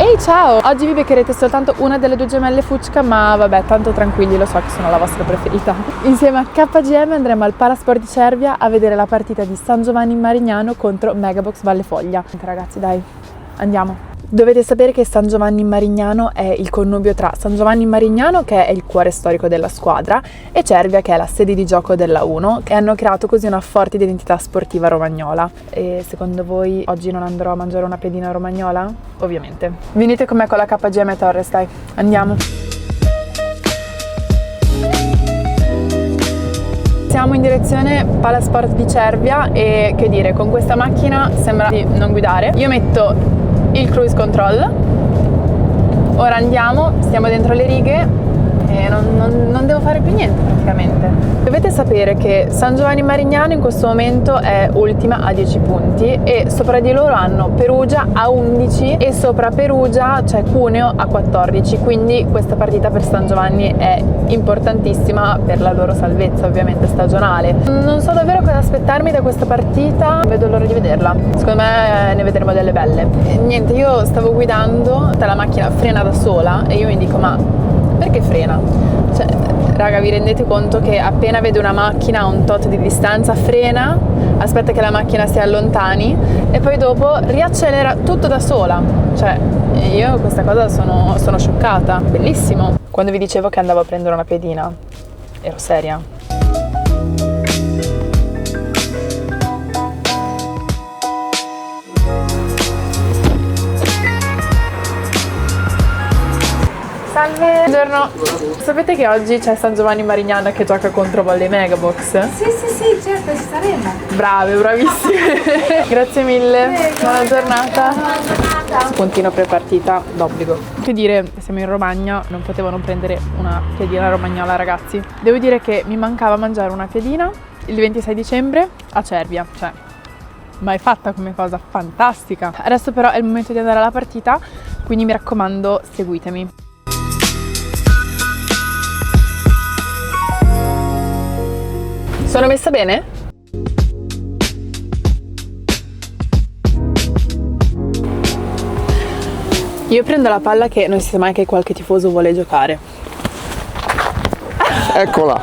Ehi, ciao! Oggi vi beccherete soltanto una delle due gemelle Fucca, ma vabbè, tanto tranquilli, lo so che sono la vostra preferita. Insieme a KGM andremo al Palasport di Cervia a vedere la partita di San Giovanni in Marignano contro Megabox Valle Foglia. Ragazzi, dai, andiamo! Dovete sapere che San Giovanni in Marignano è il connubio tra San Giovanni in Marignano, che è il cuore storico della squadra, e Cervia, che è la sede di gioco della 1, e hanno creato così una forte identità sportiva romagnola. E secondo voi oggi non andrò a mangiare una pedina romagnola? Ovviamente. Venite con me con la KGM Torres, dai, andiamo! Siamo in direzione Palasport di Cervia e che dire, con questa macchina sembra di non guidare. Io metto il cruise control, ora andiamo, stiamo dentro le righe e non devo fare più niente praticamente. Dovete sapere che San Giovanni Marignano in questo momento è ultima a 10 punti e sopra di loro hanno Perugia a 11 e sopra Perugia c'è Cuneo a 14, quindi questa partita per San Giovanni è importantissima per la loro salvezza ovviamente stagionale. Non so davvero cosa aspettarmi da questa partita, non vedo l'ora di vederla, secondo me ne vedremo delle belle. E niente, io stavo guidando, la macchina frena da sola e io mi dico ma perché frena? Cioè, raga, vi rendete conto che appena vede una macchina a un tot di distanza frena, aspetta che la macchina si allontani e poi dopo riaccelera tutto da sola. Cioè, io questa cosa sono scioccata. Bellissimo. Quando vi dicevo che andavo a prendere una pedina, ero seria. Salve! Buongiorno! Sapete che oggi c'è San Giovanni Marignano che gioca contro Volley Megabox? Sì, certo, ci saremo. Brave, bravissime! Grazie mille! Buona giornata! Spuntino pre-partita d'obbligo. Che dire, siamo in Romagna, non potevo non prendere una piadina romagnola, ragazzi. Devo dire che mi mancava mangiare una piadina il 26 dicembre a Cervia, cioè mai fatta come cosa, fantastica! Adesso però è il momento di andare alla partita, quindi mi raccomando, seguitemi. Sono messa bene? Io prendo la palla che non si sa mai che qualche tifoso vuole giocare. Eccola!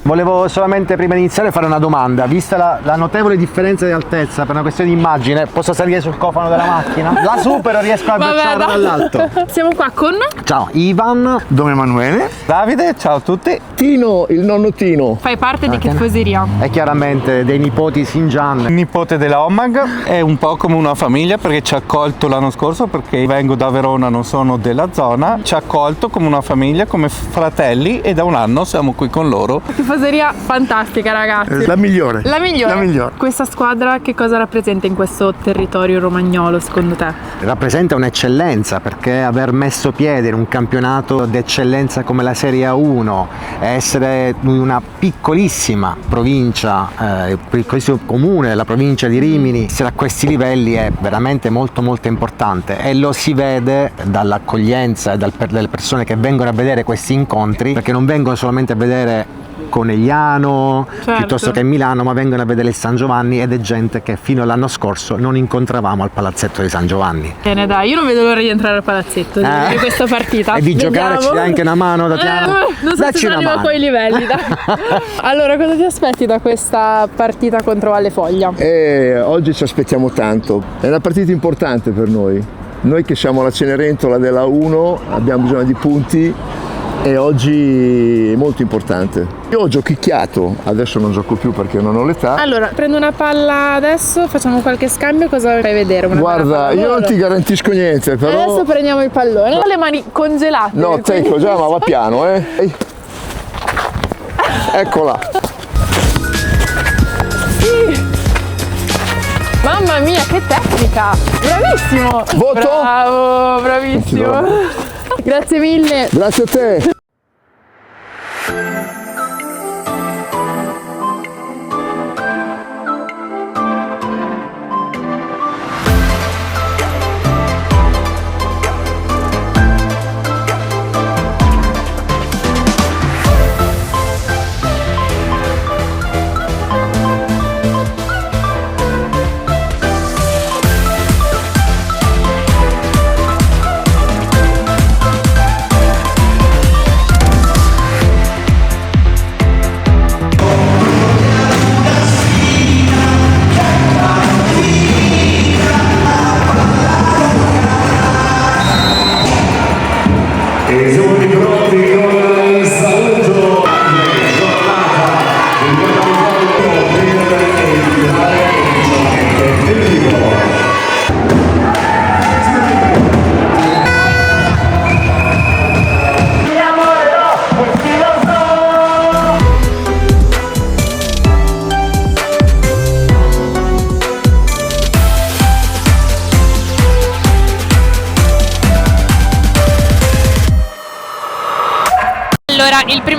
Volevo solamente prima di iniziare fare una domanda. Vista la notevole differenza di altezza per una questione di immagine, posso salire sul cofano della macchina? La supero, riesco a abbracciarla dall'alto. Siamo qua con... Ciao, Ivan, Don Emanuele, Davide, ciao a tutti. Tino, il nonno Tino. Fai parte di che tifoseria? E chiaramente dei nipoti Sinjan. Il nipote della Omag è un po' come una famiglia perché ci ha accolto l'anno scorso, perché vengo da Verona, non sono della zona. Ci ha accolto come una famiglia, come fratelli, e da un anno siamo qui con loro. Tifoseria fantastica, ragazzi. La migliore. La migliore. La migliore. Questa squadra che cosa rappresenta in questo territorio romagnolo secondo te? Rappresenta un'eccellenza, perché aver messo piede in un campionato d'eccellenza come la Serie A1, essere una piccolissima provincia, piccolissimo comune, la provincia di Rimini, essere a questi livelli è veramente molto importante e lo si vede dall'accoglienza e dalle persone che vengono a vedere questi incontri, perché non vengono solamente a vedere Conegliano, certo, piuttosto che Milano, ma vengono a vedere il San Giovanni, ed è gente che fino all'anno scorso non incontravamo al palazzetto di San Giovanni. Bene, dai, io non vedo l'ora di entrare al palazzetto di vedere questa partita e di giocare. Ci dai anche una mano, Tatiana? Non so se sono arrivo a quei livelli, dai. Allora, cosa ti aspetti da questa partita contro Valle Foglia? Oggi ci aspettiamo tanto, è una partita importante per noi. Noi che siamo la Cenerentola della 1 abbiamo bisogno di punti e oggi è molto importante. Io ho giochicchiato, adesso non gioco più perché non ho l'età. Allora, prendo una palla adesso, facciamo qualche scambio, cosa fai vedere? Guarda, io non ti garantisco niente, però... Adesso prendiamo il pallone. Ho le mani congelate. No, secco già, ma va piano, eh. Eccola. Sì. Mamma mia, che tecnica! Bravissimo! Voto? Bravo, bravissimo! Grazie mille! Grazie a te!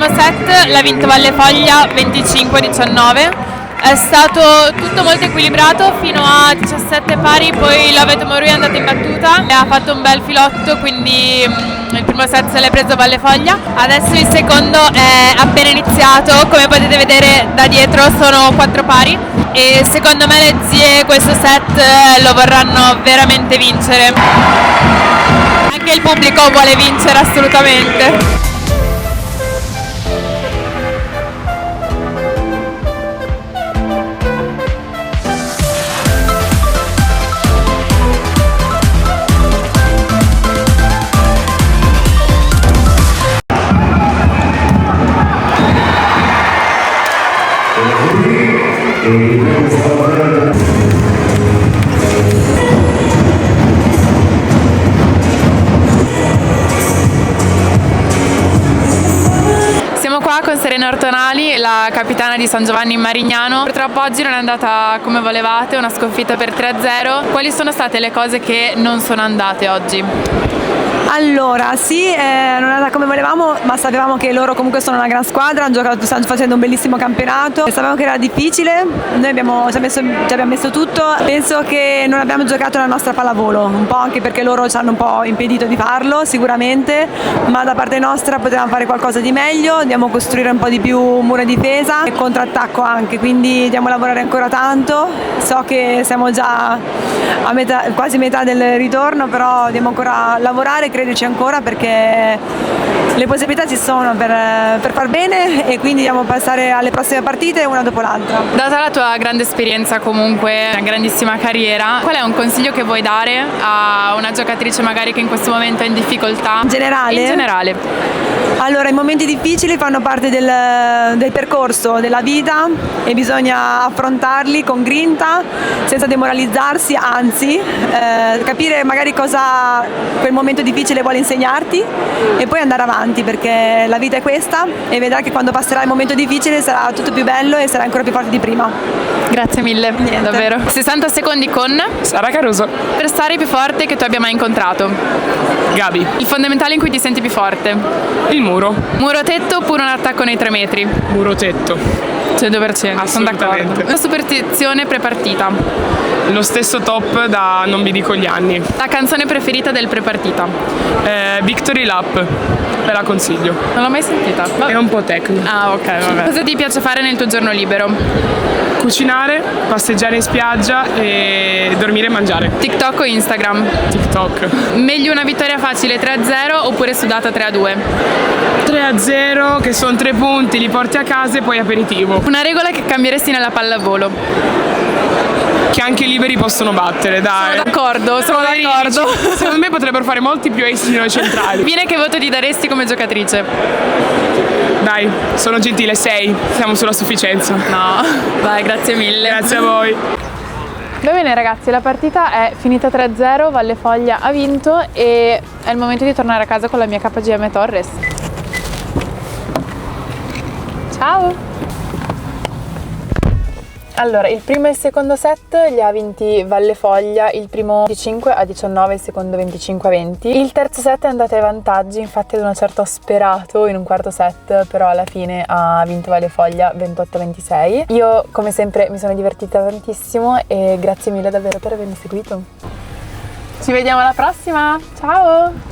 primo set l'ha vinto Valle Foglia 25-19. È stato tutto molto equilibrato fino a 17 pari, poi l'Ave Tomorui è andata in battuta e ha fatto un bel filotto, quindi il primo set se l'è preso Valle Foglia. Adesso il secondo è appena iniziato, come potete vedere da dietro sono 4 pari e secondo me le zie questo set lo vorranno veramente vincere. Anche il pubblico vuole vincere assolutamente. Siamo qua con Serena Ortonali, la capitana di San Giovanni in Marignano. Purtroppo oggi non è andata come volevate, una sconfitta per 3-0. Quali sono state le cose che non sono andate oggi? Allora, sì, non è andata come volevamo, ma sapevamo che loro comunque sono una gran squadra, stanno facendo un bellissimo campionato, sapevamo che era difficile, noi ci abbiamo messo tutto, penso che non abbiamo giocato la nostra pallavolo, un po' anche perché loro ci hanno un po' impedito di farlo sicuramente, ma da parte nostra potevamo fare qualcosa di meglio, dobbiamo costruire un po' di più mura difesa e contrattacco anche, quindi dobbiamo lavorare ancora tanto, so che siamo già a metà, quasi metà del ritorno, però dobbiamo ancora lavorare, crederci ancora perché le possibilità ci sono per far bene e quindi dobbiamo passare alle prossime partite una dopo l'altra. Data la tua grande esperienza, comunque una grandissima carriera, qual è un consiglio che vuoi dare a una giocatrice magari che in questo momento è in difficoltà? In generale? In generale. Allora, i momenti difficili fanno parte del percorso della vita e bisogna affrontarli con grinta, senza demoralizzarsi, anzi capire magari cosa quel momento difficile vuole insegnarti e poi andare avanti, perché la vita è questa e vedrai che quando passerà il momento difficile sarà tutto più bello e sarai ancora più forte di prima. Grazie mille, Niente. davvero. 60 secondi con Sara Caruso. per stare più forte che tu abbia mai incontrato. Gabi. Il fondamentale in cui ti senti più forte. Il muro. Muro tetto oppure un attacco nei 3 metri? Muro tetto. 100%, sono d'accordo. Assolutamente. Una superstizione prepartita. Lo stesso top da non vi dico gli anni. La canzone preferita del prepartita. Victory Lap. Ve la consiglio. Non l'ho mai sentita. È un po' tecnico. Ah, ok, vabbè. Cosa ti piace fare nel tuo giorno libero? Cucinare, passeggiare in spiaggia e dormire e mangiare. TikTok o Instagram? TikTok. Meglio una vittoria facile 3-0 oppure sudata 3-2? 3-0, che sono 3 punti, li porti a casa e poi aperitivo. Una regola che cambieresti nella pallavolo? Che anche i liberi possono battere, dai. Sono d'accordo, sono d'accordo. Secondo me potrebbero fare molti più ace di noi centrali. Fine, che voto ti daresti come giocatrice? Dai, sono gentile, 6. Siamo sulla sufficienza. No, vai, grazie mille. Grazie a voi. Va bene ragazzi, la partita è finita 3-0, Valle Foglia ha vinto e è il momento di tornare a casa con la mia KGM Torres. Ciao! Allora, il primo e il secondo set li ha vinti Valle Foglia, il primo 25-19, il secondo 25-20. Il terzo set è andato ai vantaggi, infatti ad una certa ho sperato in un quarto set, però alla fine ha vinto Valle Foglia 28-26. Io come sempre mi sono divertita tantissimo e grazie mille davvero per avermi seguito. Ci vediamo alla prossima, ciao!